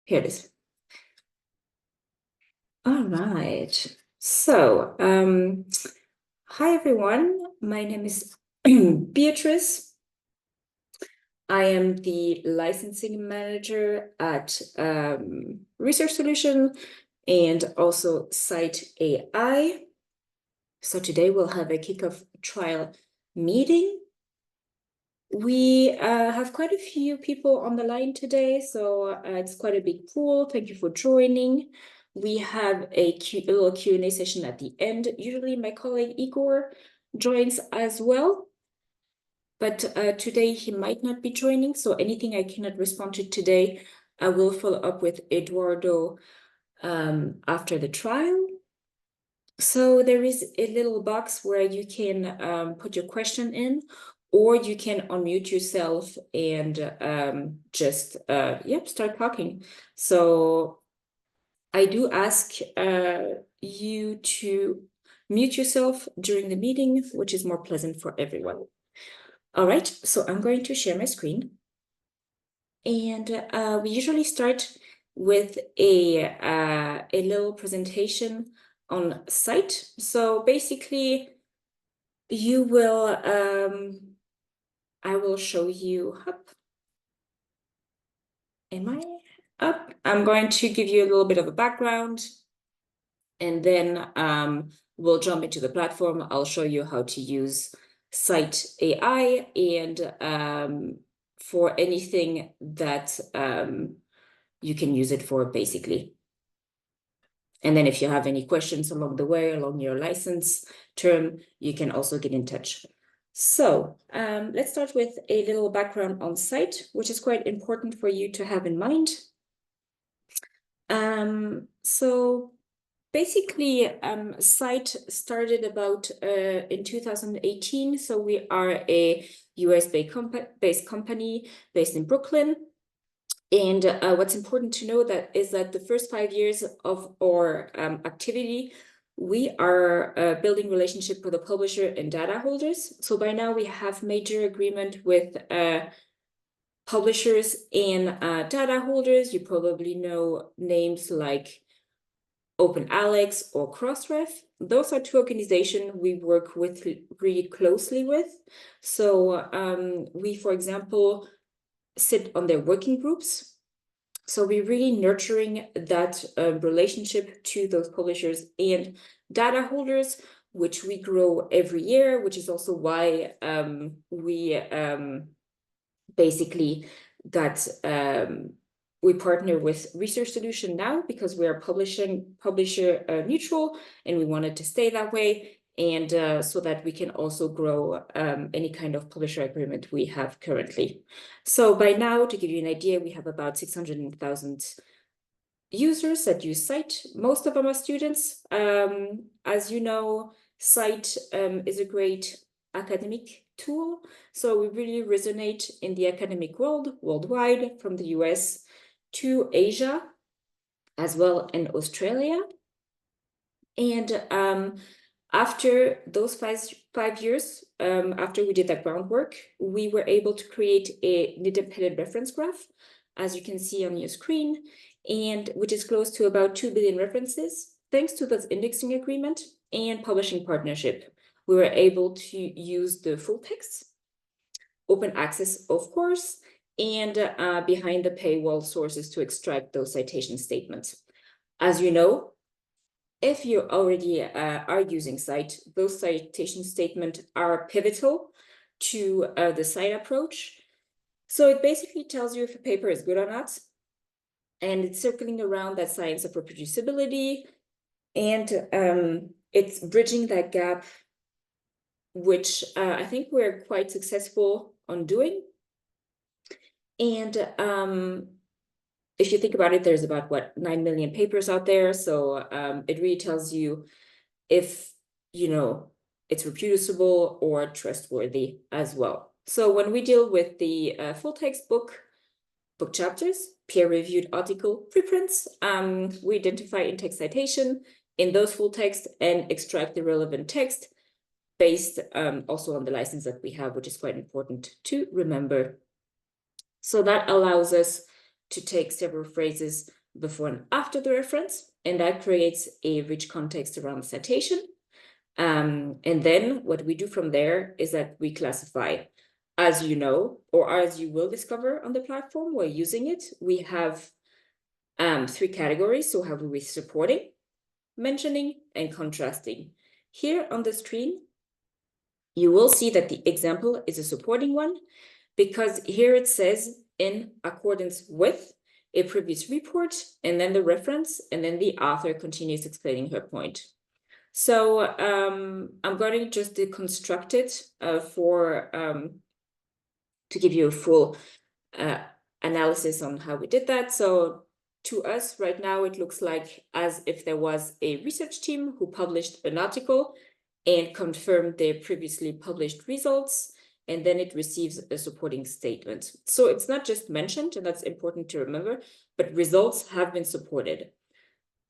Here it is. All right. So, hi everyone. My name is Beatrice. I am the licensing manager at Research Solution and also Scite AI. So today we'll have a kickoff trial meeting. We have quite a few people on the line today, so it's quite a big pool. Thank you for joining. We have a little Q&A session at the end. Usually my colleague Igor joins as well, but today he might not be joining, so anything I cannot respond to today, I will follow up with Eduardo after the trial. So there is a little box where you can put your question in, or you can unmute yourself and just start talking. So I do ask you to mute yourself during the meeting, which is more pleasant for everyone. All right, so I'm going to share my screen. And we usually start with a little presentation on Scite. So basically, you will, I will show you, am I up? I'm going to give you a little bit of a background, and then we'll jump into the platform. I'll show you how to use Scite AI and for anything that you can use it for, basically. And then if you have any questions along the way, along your license term, you can also get in touch. So let's start with a little background on Scite, which is quite important for you to have in mind. So basically, Scite started about in 2018. So we are a US-based company based in Brooklyn. And what's important to know is that the first 5 years of our activity, we are building relationship with the publisher and data holders. So by now we have major agreement with publishers and data holders. You probably know names like OpenAlex or Crossref. Those are two organizations we work with really closely with. So we, for example, sit on their working groups. So we're really nurturing that relationship to those publishers and data holders, which we grow every year, which is also why we basically got, we partner with Research Solution now because we are publisher neutral, and we wanted to stay that way. And so that we can also grow any kind of publisher agreement we have currently. So by now, to give you an idea, we have about 600,000 users that use Scite. Most of them are students. As you know, Scite is a great academic tool. So we really resonate in the academic world worldwide, from the US to Asia, as well in Australia. And after those five years, after we did that groundwork, we were able to create an independent reference graph, as you can see on your screen, and which is close to about 2 billion references. Thanks to this indexing agreement and publishing partnership, we were able to use the full text, open access, of course, and behind the paywall sources to extract those citation statements. As you know, if you already are using Scite, those citation statements are pivotal to the Scite approach. So it basically tells you if a paper is good or not, and it's circling around that science of reproducibility, and it's bridging that gap, which I think we're quite successful on doing. And if you think about it, there's about, 9 million papers out there. So it really tells you if, it's reproducible or trustworthy as well. So when we deal with the full text book chapters, peer-reviewed article preprints, we identify in-text citation in those full text and extract the relevant text based also on the license that we have, which is quite important to remember. So that allows us to take several phrases before and after the reference, and that creates a rich context around the citation. And then what we do from there is that we classify, as you know, or as you will discover on the platform while using it, we have 3 categories. So have we supporting, mentioning, and contrasting. Here on the screen, you will see that the example is a supporting one, because here it says in accordance with a previous report, and then the reference, and then the author continues explaining her point. So I'm going to just deconstruct it to give you a full analysis on how we did that. So to us right now, it looks like as if there was a research team who published an article and confirmed their previously published results, and then it receives a supporting statement. So it's not just mentioned, and that's important to remember, but results have been supported.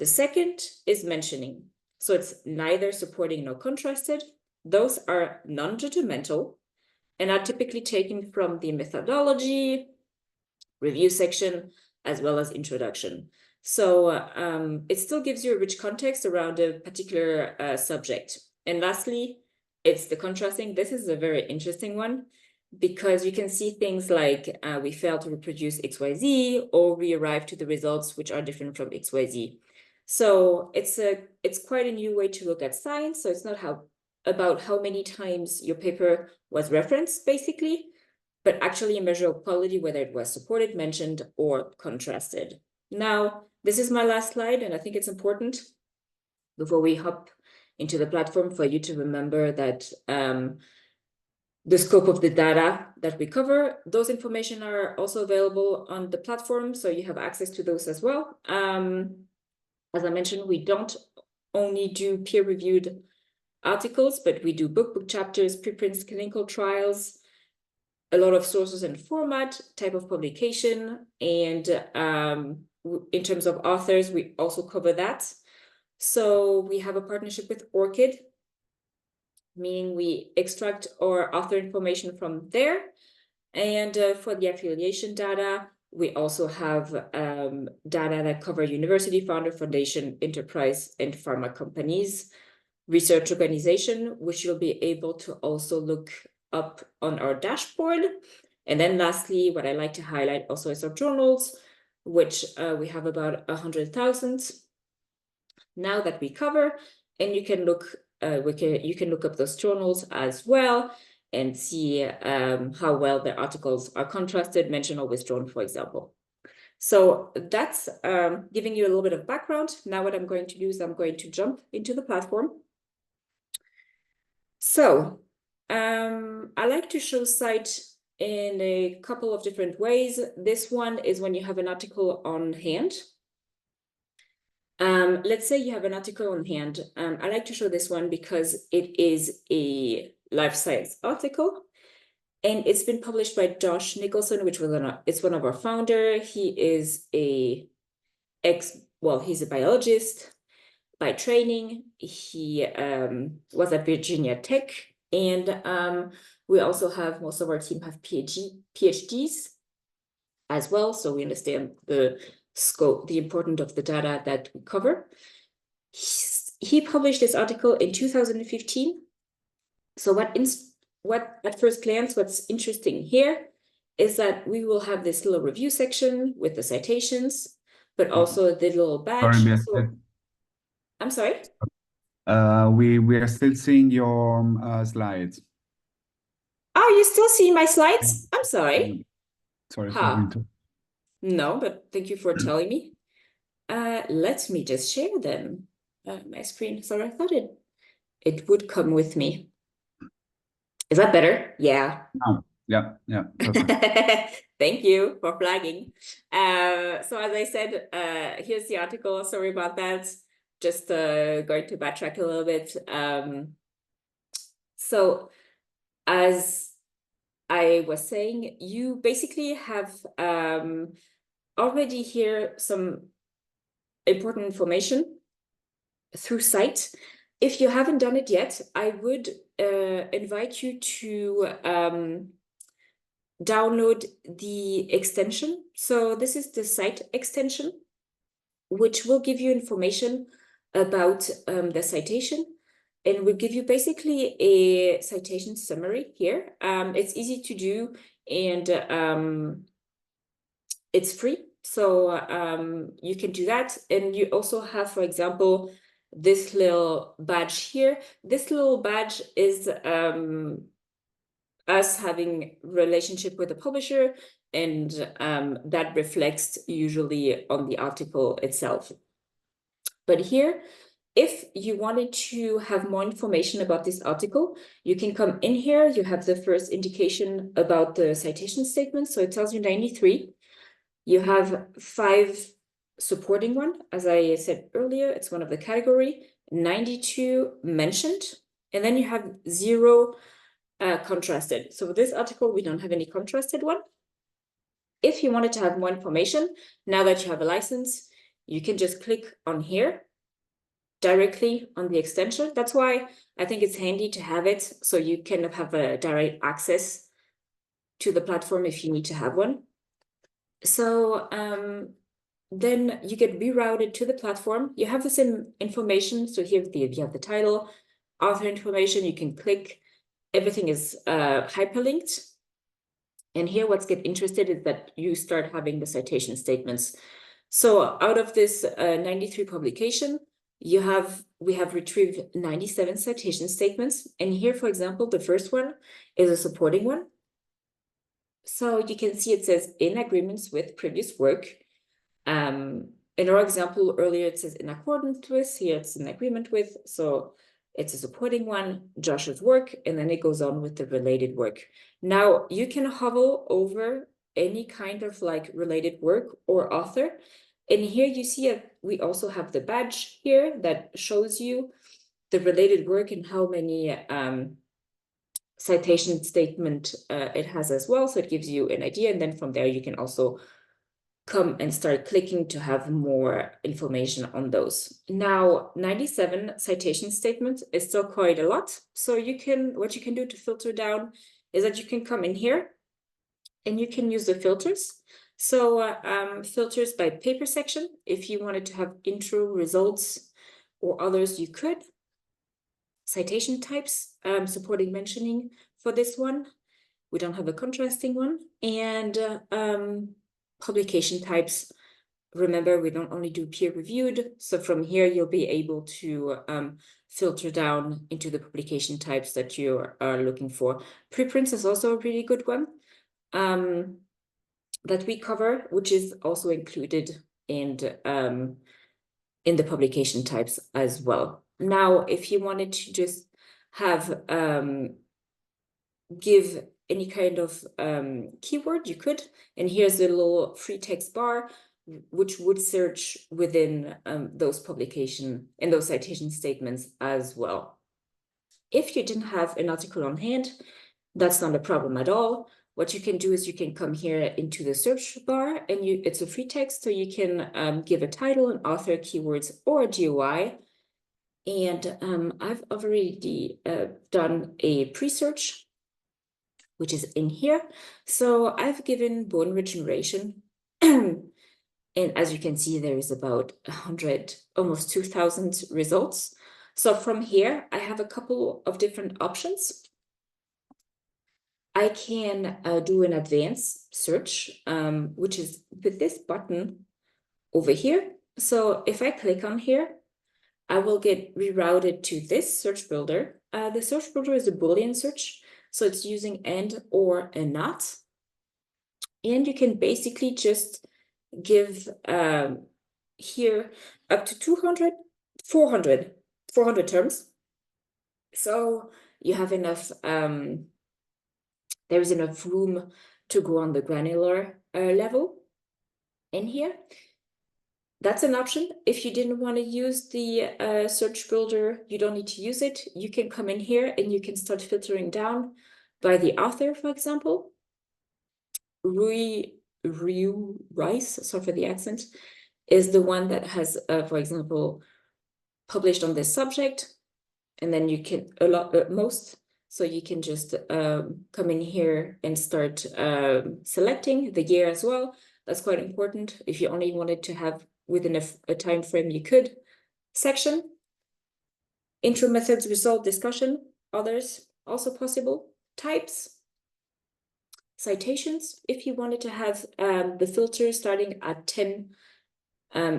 The second is mentioning. So it's neither supporting nor contrasted. Those are non-judgmental and are typically taken from the methodology, review section, as well as introduction. So it still gives you a rich context around a particular subject. And lastly, it's the contrasting. This is a very interesting one, because you can see things like we failed to reproduce XYZ, or we arrived to the results which are different from XYZ. So it's quite a new way to look at science. So it's not about how many times your paper was referenced, basically, but actually a measure of quality, whether it was supported, mentioned, or contrasted. Now, this is my last slide, and I think it's important before we hop into the platform for you to remember that the scope of the data that we cover, those information are also available on the platform, so you have access to those as well. As I mentioned, we don't only do peer-reviewed articles, but we do book chapters, preprints, clinical trials, a lot of sources and format, type of publication, and in terms of authors, we also cover that. So we have a partnership with ORCID, meaning we extract our author information from there. And for the affiliation data, we also have data that cover university, founder, foundation, enterprise, and pharma companies, research organization, which you'll be able to also look up on our dashboard. And then lastly, what I like to highlight also is our journals, which we have about 100,000 now that we cover, and you can look you can look up those journals as well and see how well the articles are contrasted, mentioned, or withdrawn, for example. So that's giving you a little bit of background. Now what I'm going to do is I'm going to jump into the platform. So I like to show Scite in a couple of different ways. This one is when you have an article on hand. Let's say you have an article on hand. I like to show this one because it is a life science article, and it's been published by Josh Nicholson, which was it's one of our founders. He is he's a biologist by training. He was at Virginia Tech, and we also have most of our team have PhDs as well, so we understand the scope, the importance of the data that we cover. He published this article in 2015. So what at first glance, what's interesting here is that we will have this little review section with the citations, but also the little badge. Sorry, I'm sorry? We are still seeing your slides. Oh, you still see my slides? I'm sorry. Sorry for interrupting. No, but thank you for telling me. Let me just share them. My screen. Sorry, I thought it would come with me. Is that better? Yeah. Oh, yeah, perfect. Thank you for flagging. So as I said, here's the article. Sorry about that. Just going to backtrack a little bit. So as I was saying, you basically have already here some important information through Scite. If you haven't done it yet, I would invite you to download the extension. So this is the Scite extension. which will give you information about the citation, and will give you basically a citation summary here. It's easy to do, and it's free. So you can do that. And you also have, for example, this little badge here. This little badge is us having relationship with the publisher, and that reflects usually on the article itself. But here, if you wanted to have more information about this article, you can come in here. You have the first indication about the citation statement. So it tells you 93. You have 5 supporting one. As I said earlier, it's one of the category. 92 mentioned. And then you have 0 contrasted. So with this article, we don't have any contrasted one. If you wanted to have more information, now that you have a license, you can just click on here directly on the extension. That's why I think it's handy to have it, so you can have a direct access to the platform if you need to have one. So then you get rerouted to the platform. You have the same information. So here you have the title, author information. You can click. Everything is hyperlinked. And here what's get interested is that you start having the citation statements. So out of this 93 publication, we have retrieved 97 citation statements. And here, for example, the first one is a supporting one. So you can see it says in agreements with previous work. In our example earlier, it says in accordance with, here it's in agreement with. So it's a supporting one, Josh's work, and then it goes on with the related work. Now you can hover over any kind of like related work or author. And here you see we also have the badge here that shows you the related work and how many citation statement it has as well. So it gives you an idea. And then from there, you can also come and start clicking to have more information on those. Now, 97 citation statements is still quite a lot. So what you can do to filter down is that you can come in here and you can use the filters. So filters by paper section. If you wanted to have intro, results, or others, you could. Citation types, supporting mentioning for this one. We don't have a contrasting one. And publication types. Remember, we don't only do peer-reviewed. So from here, you'll be able to filter down into the publication types that you are looking for. Preprints is also a really good one that we cover, which is also included in the publication types as well. Now, if you wanted to just have give any kind of keyword, you could. And here's a little free text bar, which would search within those publication and those citation statements as well. If you didn't have an article on hand, that's not a problem at all. What you can do is you can come here into the search bar, and it's a free text, so you can give a title, an author, keywords, or a GUI. And I've already done a pre-search, which is in here. So I've given bone regeneration. And as you can see, there is about 100, almost 2,000 results. So from here, I have a couple of different options. I can do an advanced search, which is with this button over here. So if I click on here, I will get rerouted to this search builder. The search builder is a Boolean search. So it's using and, or, and not. And you can basically just give here up to 400 terms. So you have enough, there is enough room to go on the granular level in here. That's an option. If you didn't want to use the search builder, you don't need to use it. You can come in here and you can start filtering down by the author, for example. Rui Rice, sorry for the accent, is the one that has, for example, published on this subject. And then you can, most, so you can just come in here and start selecting the year as well. That's quite important. If you only wanted to have within a time frame you could section. Intro methods, result, discussion, others also possible. Types, citations, if you wanted to have the filter starting at 10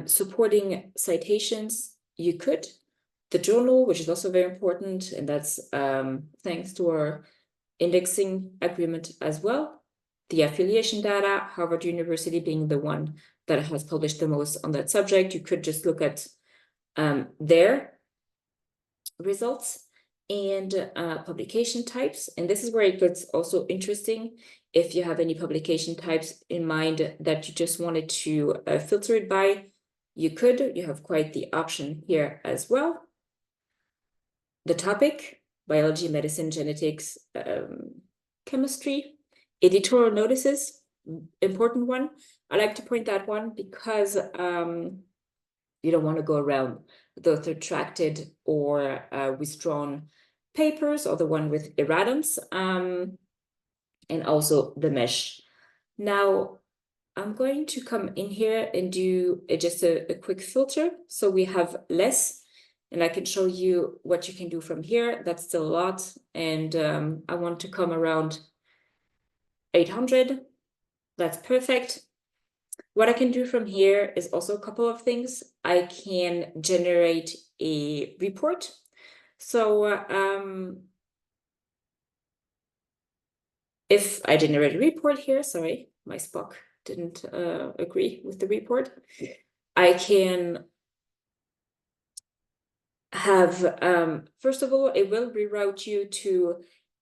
supporting citations, you could. The journal, which is also very important, and that's thanks to our indexing agreement as well. The affiliation data, Harvard University being the one that has published the most on that subject. You could just look at their results and publication types. And this is where it gets also interesting. If you have any publication types in mind that you just wanted to filter it by, you could. You have quite the option here as well. The topic, biology, medicine, genetics, chemistry. Editorial notices, important one. I like to point that one because you don't want to go around those retracted or withdrawn papers, or the one with erratums, and also the mesh. Now, I'm going to come in here and do just a quick filter. So we have less, and I can show you what you can do from here. That's still a lot. And I want to come around 800. That's perfect. What I can do from here is also a couple of things. I can generate a report. So if I generate a report here, sorry, my Spock didn't agree with the report. I can have, first of all, it will reroute you to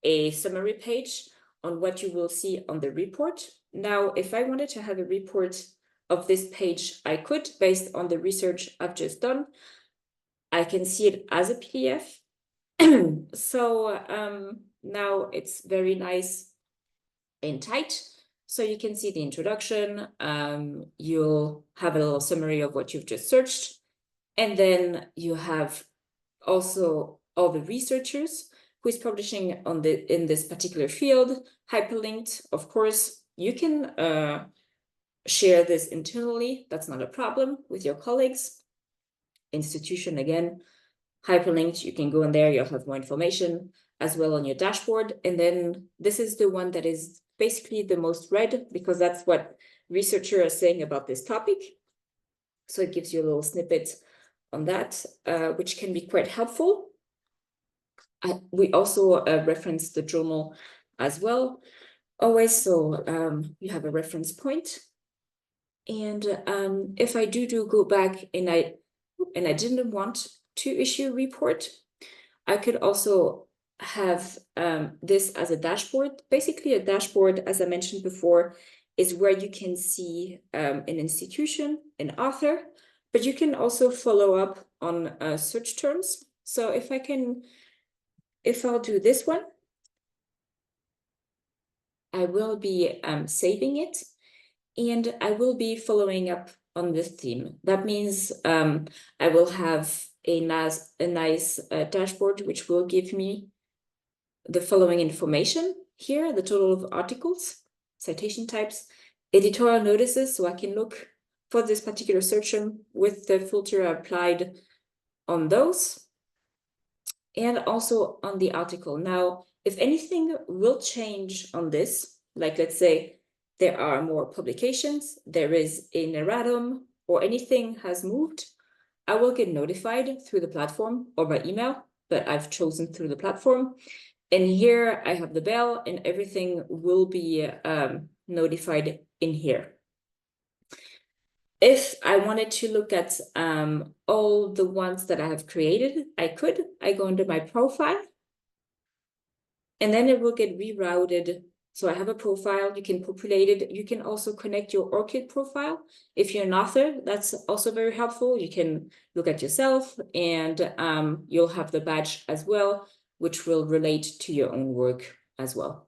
a summary page on what you will see on the report. Now, if I wanted to have a report of this page, I could, based on the research I've just done. I can see it as a PDF. So now it's very nice and tight. So you can see the introduction. You'll have a little summary of what you've just searched. And then you have also all the researchers who is publishing in this particular field, hyperlinked. Of course, you can share this internally. That's not a problem with your colleagues. Institution, again, hyperlinked. You can go in there. You'll have more information as well on your dashboard. And then this is the one that is basically the most read, because that's what researchers are saying about this topic. So it gives you a little snippet on that, which can be quite helpful. We also reference the journal as well, always, so you have a reference point. And if I do go back and I didn't want to issue a report, I could also have this as a dashboard. Basically, a dashboard, as I mentioned before, is where you can see an institution, an author, but you can also follow up on search terms. So if I'll do this one, I will be saving it, and I will be following up on this theme. That means I will have a nice dashboard, which will give me the following information here: the total of articles, citation types, editorial notices, so I can look for this particular search term with the filter applied on those, and also on the article. Now, if anything will change on this, like let's say there are more publications, there is an erratum, or anything has moved, I will get notified through the platform or by email, but I've chosen through the platform. And here I have the bell, and everything will be notified in here. If I wanted to look at all the ones that I have created, I go into my profile, and then it will get rerouted. So I have a profile, you can populate it. You can also connect your ORCID profile. If you're an author, that's also very helpful. You can look at yourself, and you'll have the badge as well, which will relate to your own work as well.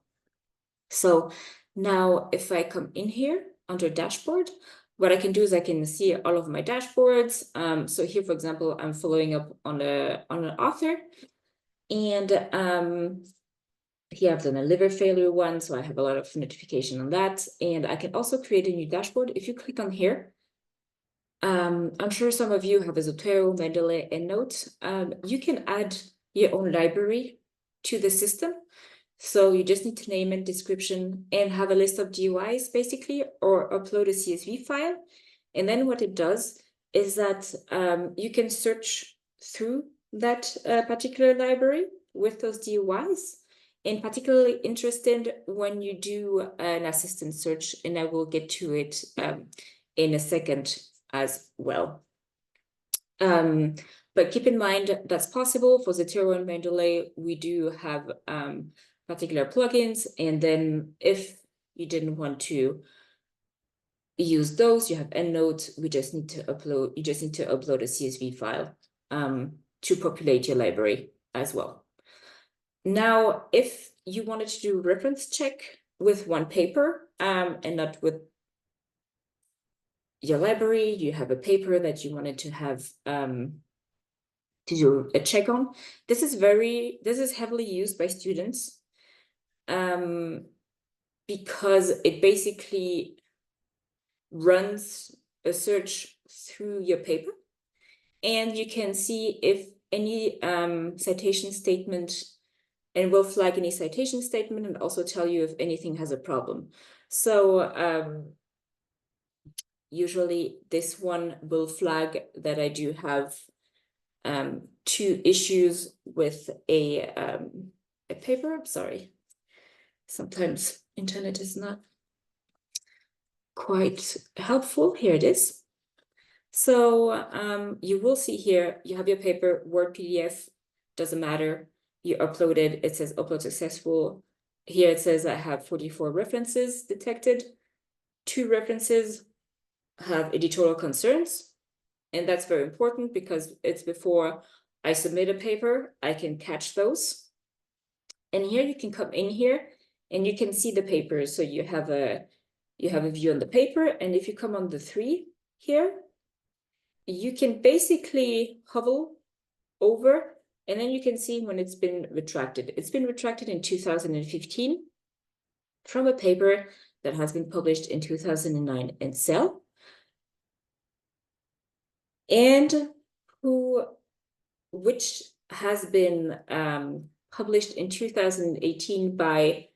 So now if I come in here under dashboard, what I can do is I can see all of my dashboards. So here, for example, I'm following up on an author, and here I've done a liver failure one, so I have a lot of notification on that. And I can also create a new dashboard. If you click on here, I'm sure some of you have a Zotero, Mendeley, EndNote. You can add your own library to the system. So you just need to name it, description, and have a list of GUIs basically, or upload a CSV file. And then what it does is that you can search through that particular library with those GUIs. And particularly interested when you do an assistant search, and I will get to it in a second as well. But keep in mind that's possible for Zotero and Mendeley. We do have particular plugins, and then if you didn't want to use those, you have EndNote. You just need to upload a CSV file to populate your library as well. Now, if you wanted to do reference check with one paper and not with your library, you have a paper that you wanted to have to do a check on. This is heavily used by students because it basically runs a search through your paper, and you can see if any citation statement, and will flag any citation statement and also tell you if anything has a problem. So usually this one will flag that I do have 2 issues with a paper. I'm sorry. Sometimes internet is not quite helpful. Here it is. So you will see here, you have your paper, Word, PDF, doesn't matter. You uploaded, it says upload successful. Here it says I have 44 references detected. 2 references have editorial concerns. And that's very important because it's before I submit a paper, I can catch those. And here you can come in here and you can see the paper. So you have a view on the paper. And if you come on the 3 here, you can basically hover over, and then you can see when it's been retracted. It's been retracted in 2015 from a paper that has been published in 2009 in Cell, and which has been published in 2018 by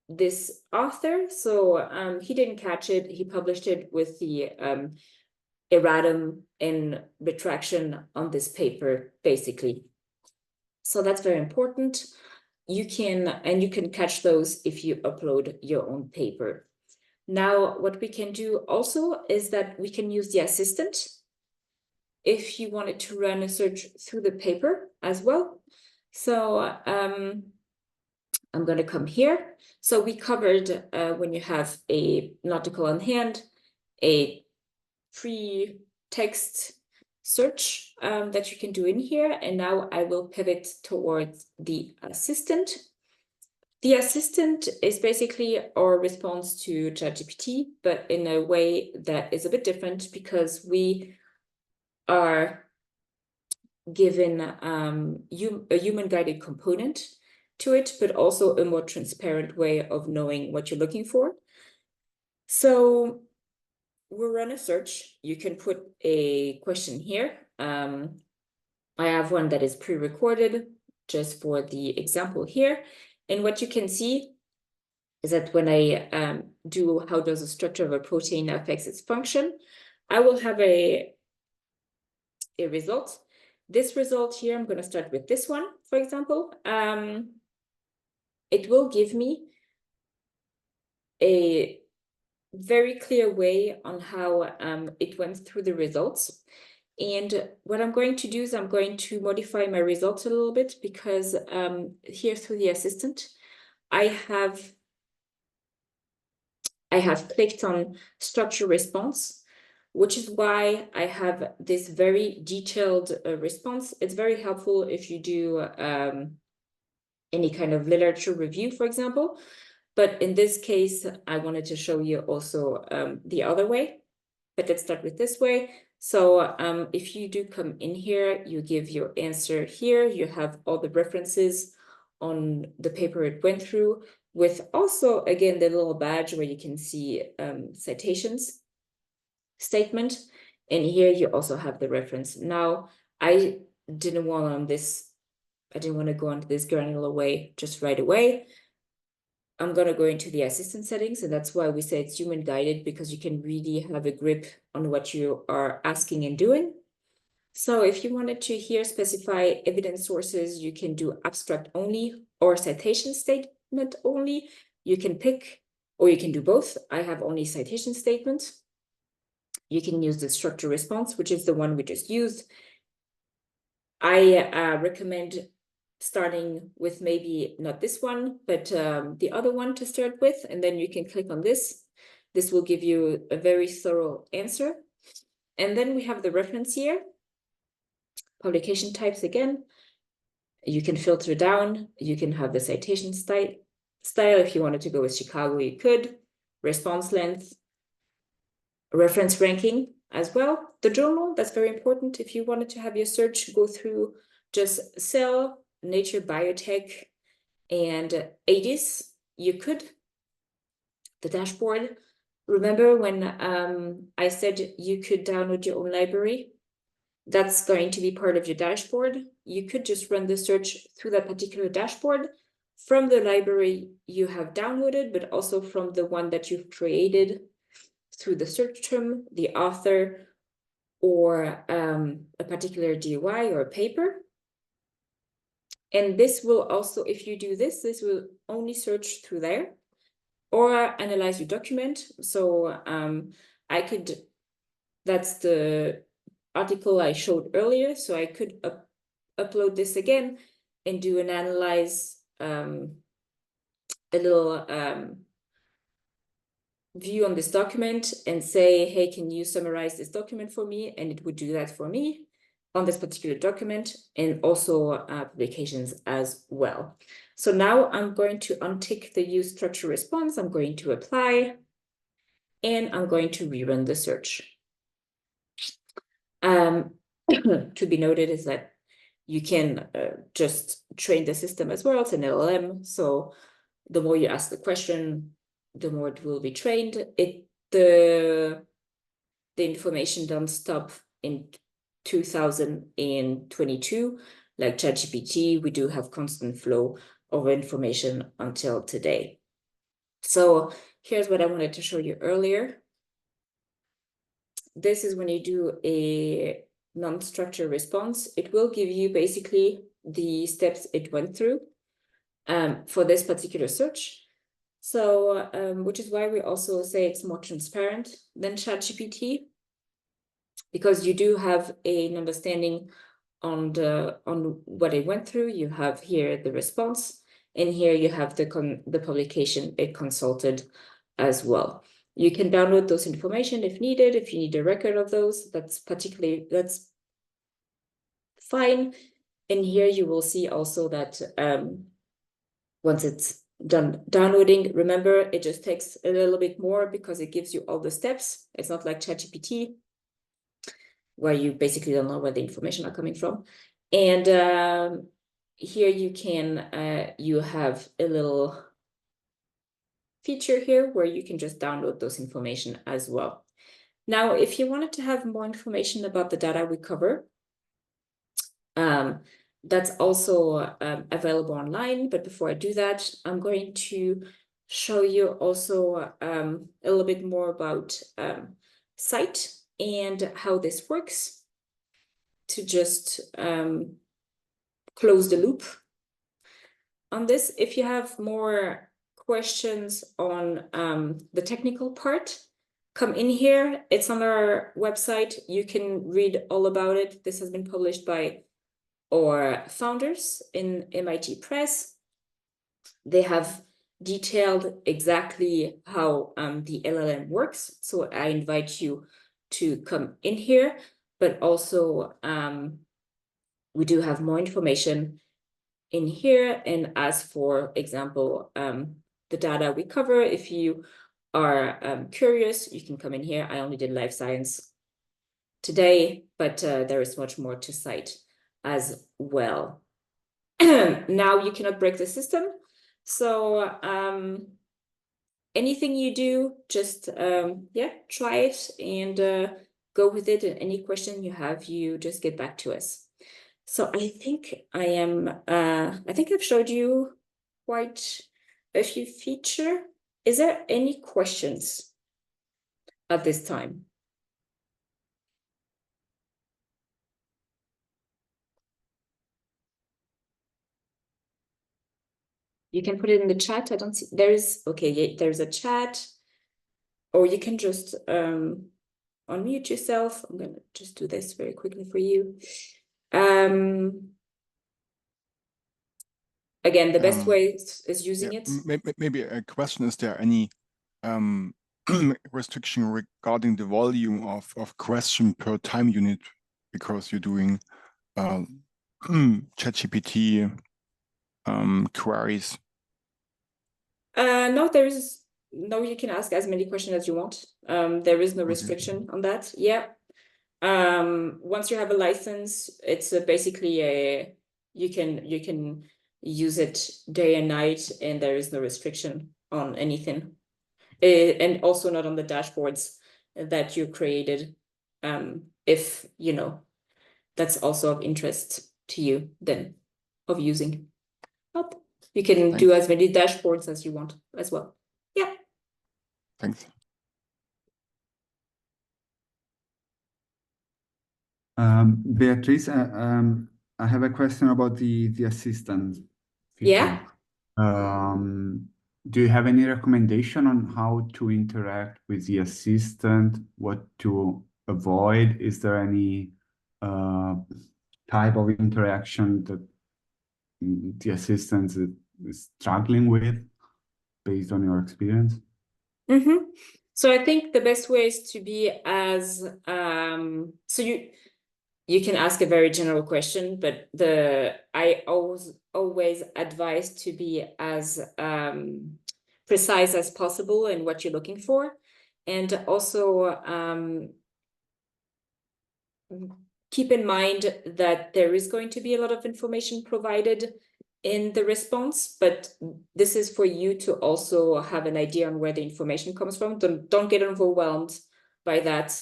this author. So he didn't catch it. He published it with the erratum and retraction on this paper, basically. So that's very important. You can catch those if you upload your own paper. Now, what we can do also is that we can use the assistant if you wanted to run a search through the paper as well. So I'm going to come here. So we covered when you have an article on hand, a free text search that you can do in here. And now I will pivot towards the assistant. The assistant is basically our response to ChatGPT, but in a way that is a bit different because we are given a human-guided component to it, but also a more transparent way of knowing what you're looking for. So we'll run a search. You can put a question here. I have one that is pre-recorded just for the example here. And what you can see is that when I do how does the structure of a protein affects its function, I will have a result. This result here, I'm going to start with this one, for example. It will give me a very clear way on how it went through the results. And what I'm going to do is I'm going to modify my results a little bit because here through the assistant, I have clicked on structure response, which is why I have this very detailed response. It's very helpful if you do any kind of literature review, for example. But in this case, I wanted to show you also the other way. But let's start with this way. So if you do come in here, you give your answer here. You have all the references on the paper it went through, with also, again, the little badge where you can see citations statement. And here you also have the reference. Now, I didn't want to go into this granular way just right away. I'm going to go into the assistant settings, and that's why we say it's human guided, because you can really have a grip on what you are asking and doing. So if you wanted to here specify evidence sources, you can do abstract only or citation statement only. You can pick, or you can do both. I have only citation statement. You can use the structure response, which is the one we just used. I recommend starting with maybe not this one, but the other one to start with, and then you can click on this. This will give you a very thorough answer. And then we have the reference here. Publication types again. You can filter down. You can have the citation style. If you wanted to go with Chicago, you could. Response length. Reference ranking as well. The journal, that's very important. If you wanted to have your search go through just Cell, Nature, Biotech, and ADIS, you could. The dashboard. Remember when I said you could download your own library? That's going to be part of your dashboard. You could just run the search through that particular dashboard from the library you have downloaded, but also from the one that you've created through the search term, the author, or a particular DOI or a paper. And this will also, if you do this, this will only search through there or analyze your document. So that's the article I showed earlier. So I could upload this again and do an analyze, a little view on this document and say, hey, can you summarize this document for me? And it would do that for me on this particular document, and also publications as well. So now I'm going to untick the use structure response. I'm going to apply, and I'm going to rerun the search. To be noted is that you can just train the system as well. It's an LLM. So the more you ask the question, the more it will be trained. The information don't stop in 2022, like ChatGPT. We do have constant flow of information until today. So here's what I wanted to show you earlier. This is when you do a non-structured response. It will give you basically the steps it went through for this particular search. So, which is why we also say it's more transparent than ChatGPT, because you do have an understanding on what it went through. You have here the response, and here you have the publication it consulted as well. You can download those information if needed. If you need a record of those, that's fine. And here you will see also that once it's done downloading, remember, it just takes a little bit more because it gives you all the steps. It's not like ChatGPT, where you basically don't know where the information are coming from. And here you can, you have a little feature here where you can just download those information as well. Now, if you wanted to have more information about the data we cover, that's also available online. But before I do that, I'm going to show you also a little bit more about Scite and how this works, to just close the loop on this. If you have more questions on the technical part, come in here. It's on our website. You can read all about it. This has been published by our founders in MIT Press. They have detailed exactly how the LLM works. So I invite you to come in here, but also we do have more information in here. And as for example, the data we cover, if you are curious, you can come in here. I only did life science today, but there is much more to Scite as well. Now you cannot break the system. So anything you do, just yeah, try it and go with it, and any question you have, you just get back to us. So I think I think I've showed you quite a few features. Is there any questions at this time? You can put it in the chat. I don't see, there is, okay, yeah, there's a chat. Or you can just unmute yourself. I'm gonna just do this very quickly for you. Again, the best way is using it. Maybe a question, is there any restriction regarding the volume of question per time unit, because you're doing ChatGPT queries? No, there is no, you can ask as many questions as you want. There is no restriction on that. Yeah. Once you have a license, it's basically you can use it day and night, and there is no restriction on anything. And also not on the dashboards that you created. If you know that's also of interest to you, then of using. But you can do as many dashboards as you want as well. Yeah. Thanks. Beatrice, I have a question about the assistant feature. Yeah. Do you have any recommendation on how to interact with the assistant, what to avoid? Is there any type of interaction that the assistant is struggling with based on your experience? So I think the best way is to be as so you can ask a very general question, but I always advise to be as precise as possible in what you're looking for, and also keep in mind that there is going to be a lot of information provided in the response, but this is for you to also have an idea on where the information comes from. Don't get overwhelmed by that.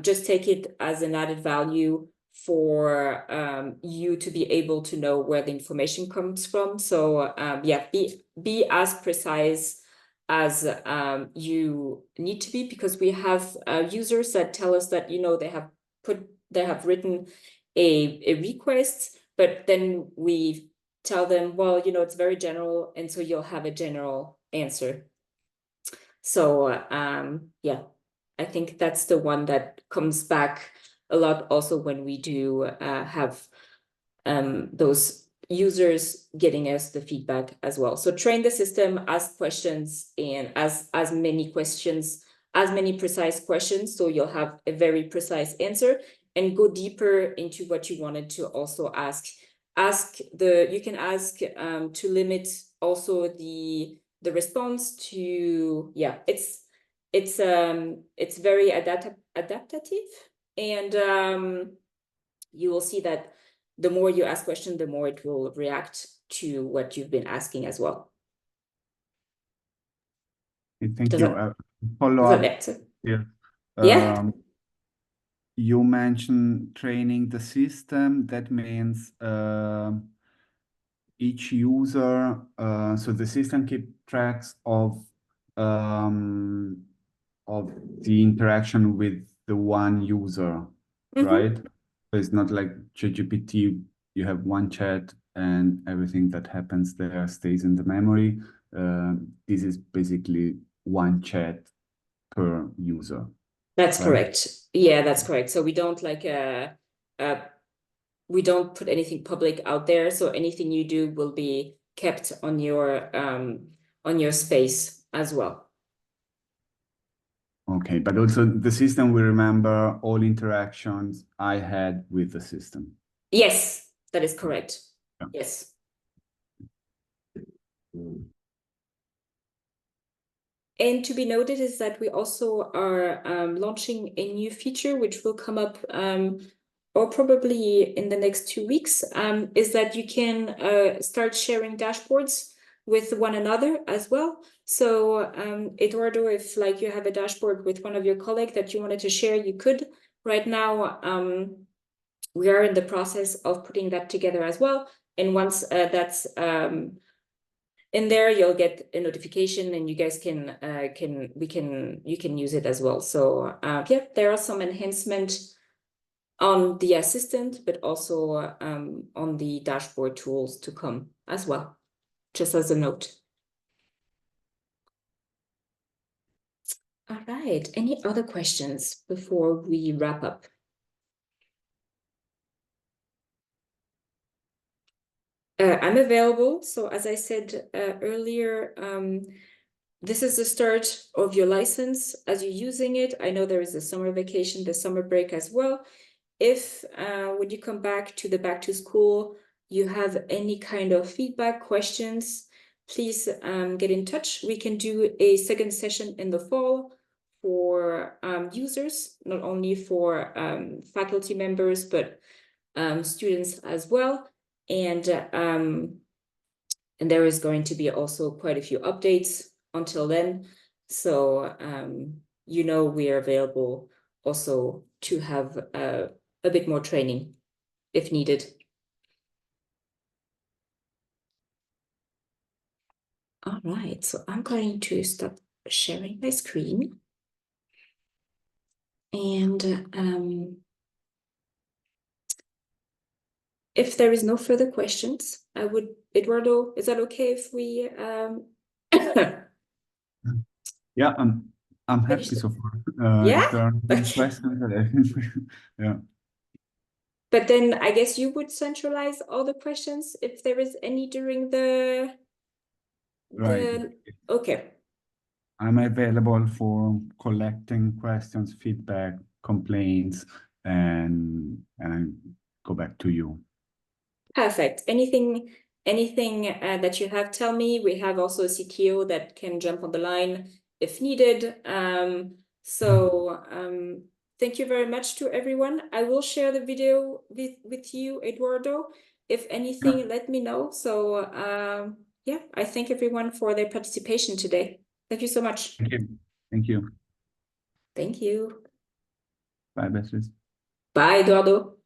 Just take it as an added value for you to be able to know where the information comes from. So yeah, be as precise as you need to be, because we have users that tell us that, you know, they have written a request, but then we tell them, well, you know, it's very general, and so you'll have a general answer. So yeah, I think that's the one that comes back a lot also when we do have those users getting us the feedback as well. So train the system, ask questions, and as many questions, as many precise questions, so you'll have a very precise answer, and go deeper into what you wanted to also ask. You can ask to limit also the response to, yeah, it's very adaptive, and you will see that the more you ask questions, the more it will react to what you've been asking as well. Thank you. Follow up. Yeah. You mentioned training the system. That means each user, so the system keeps tracks of the interaction with the one user, right? So it's not like ChatGPT, you have one chat and everything that happens there stays in the memory. This is basically one chat per user. That's right? correct. Yeah, that's correct. So we don't we don't put anything public out there. So anything you do will be kept on your space as well. Okay, but also the system will remember all interactions I had with the system. Yes, that is correct. Yeah. Yes. And to be noted is that we also are launching a new feature, which will come up or probably in the next 2 weeks, is that you can start sharing dashboards with one another as well. So Eduardo, if like you have a dashboard with one of your colleagues that you wanted to share, you could. right now. We are in the process of putting that together as well. And once that's in there, you'll get a notification, and you guys you can use it as well. So yeah, there are some enhancements on the assistant, but also on the dashboard tools to come as well, just as a note. All right, any other questions before we wrap up? I'm available. So as I said earlier, this is the start of your license as you're using it. I know there is a summer vacation, the summer break as well. If when you come back to school, you have any kind of feedback, questions, please get in touch. We can do a second session in the fall for users, not only for faculty members, but students as well. And there is going to be also quite a few updates until then. So, you know, we are available also to have a bit more training if needed. All right, so I'm going to stop sharing my screen. And if there is no further questions, I would, Eduardo, is that okay if we Yeah, I'm happy so far. Yeah? If there are no questions, I think yeah. But then I guess you would centralize all the questions if there is any during the Right. Okay. I'm available for collecting questions, feedback, complaints, and I go back to you. Perfect. Anything that you have, tell me. We have also a CTO that can jump on the line if needed. Thank you very much to everyone. I will share the video with you, Eduardo. If anything, let me know. So yeah, I thank everyone for their participation today. Thank you so much. Thank you. Thank you. Thank you. Bye, Beatrice. Bye, Eduardo.